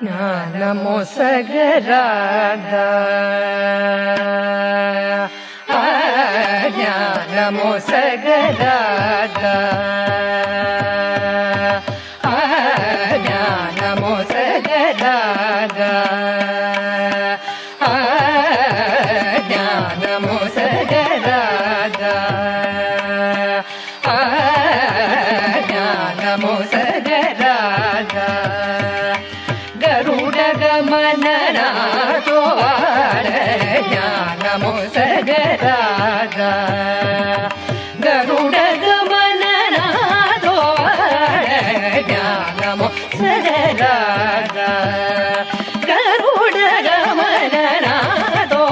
ಜ್ಞಾನಮೊಸಗರಾದ ಜ್ಞಾನಮೊಸಗರಾದ ಜ್ಞಾನಮೊಸಗರಾದ ಜ್ಞಾನಮೊಸಗರಾದ ಜ್ಞಾನಮೊಸಗರಾದ ಗರುಡ ಗಮನನಾದೋ ಜ್ಞಾನಮೊಸಗರಾದ ಗರುಡ ಗಮನನಾದೋ ಜ್ಞಾನಮೊಸಗರಾದ ಗರುಡ ಗಮನನಾದೋ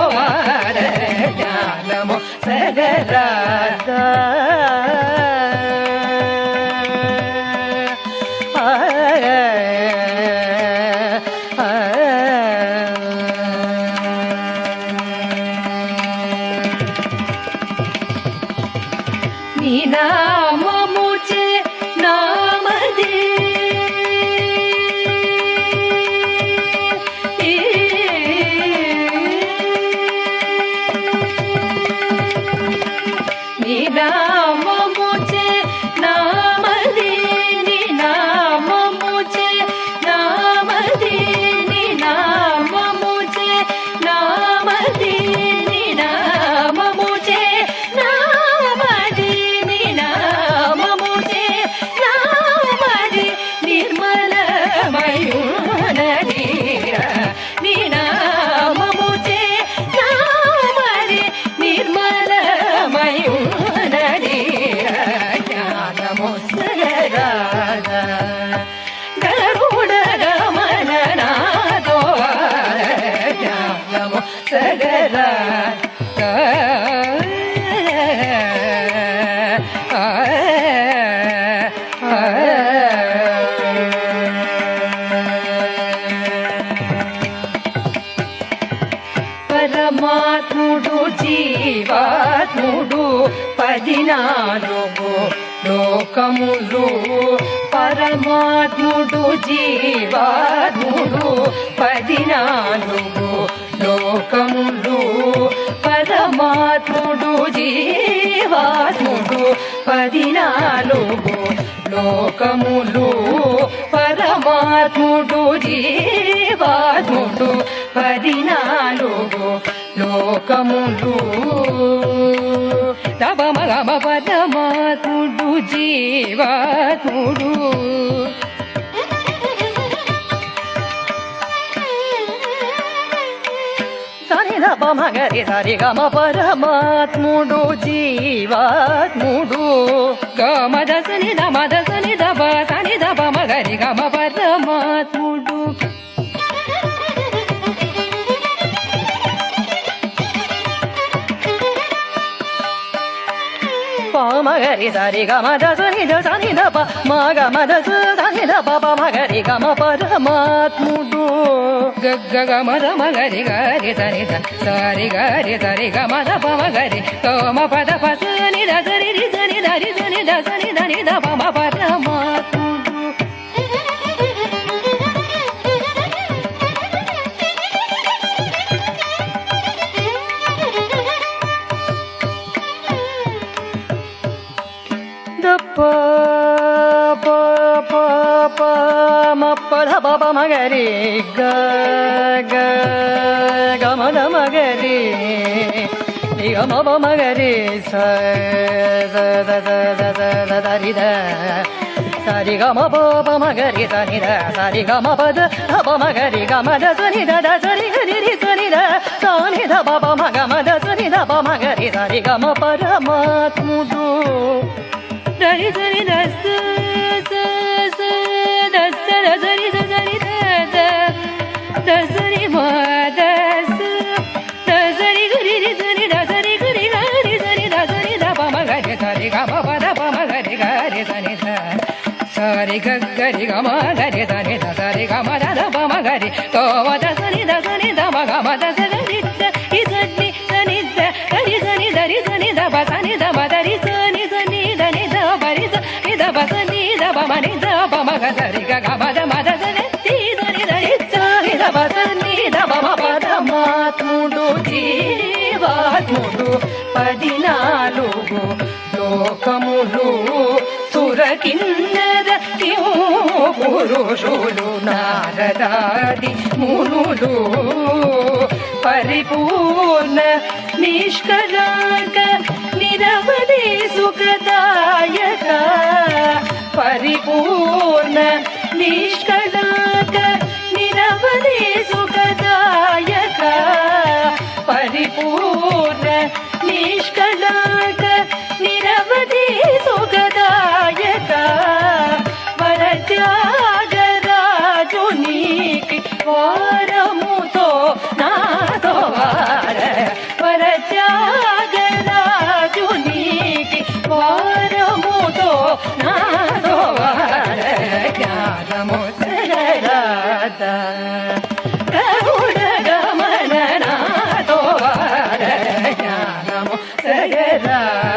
ಜ್ಞಾನಮೊಸಗರಾದ నామముచే నామదే నీ నామముచే నామదే నీ నామముచే నామదే నీ నామముచే నామదే నీ నామముచే గరుడ గమననాదో జ్ఞానమొసగరాద పరమాత్ముడు జీవాత్ముడు 14 లోకములు పరమాత్ముడు జీవాత్ముడు 14 లోకములు పరమాత్ముడు జీవాత్ముడు 14 లోకములు పరమాత్ముడు జీవాత్ముడు 14 లోకములు తపమగమ పరమాత్ముడు జీవాత్ముడు సని దపమగరి సరి గమ పరమాత్ముడు జీవాత్ముడు గమ దసని దమ దసని దప సని దపమగరి గమ పరమాత్ముడు మగరి సరి గమ దసని దసని దప మగ మదస సని దప మగరి గమ పరమాత్ముడు గగ్గ గమ మగరి గరి సని ద సరి గరి సరి గమ దప మగరి గమ పద పసని దసని సని దరి సని దసని దని దప మ పరమాత్ముడు పద మగరి గమద మగరి గమ మగరి సరి సరి గమ మగరి సని సరి గమ పద మగరి గమద సని ద సరి హరి సని ద సని ద మగమద సని ద మగరి సరి గమ పరమాత్ముడు సరి సరి దస్ దసరి దసరి దసరి మదస్ దసరి గురి సరి దసరి గురి గరి సరి దసరి దప మగరి సరి గమ పద మగరి గరి సని సరి గరి గమ గరి సని దసరి గమ దప మగరి తోమ దసని దసని దమ గమ దసరి సని సని దరి సని దరి సని దప సని దమ దరి సని సని దని దపరి సని దప సని దప మని దప మగ సరి గమ ద మద సని దని దరి కిన్నర పురుషులు నారదాది మునులు పరిపూర్ణ నిష్కళంక నిరవధి సుఖదాయక పరిపూర్ణ నిష్కళంక నిరవధి సుఖదాయక పరిపూర్ణ నిష్కళంక నిరవధి సుఖదాయక వరత్యాగరాజునికి వారముతో నాతో వార వరత్యాగరాజునికి వారముతో నాతో వార జ్ఞానము సగరాత గరుడ గమన నాతో వార జ్ఞానము సగరాత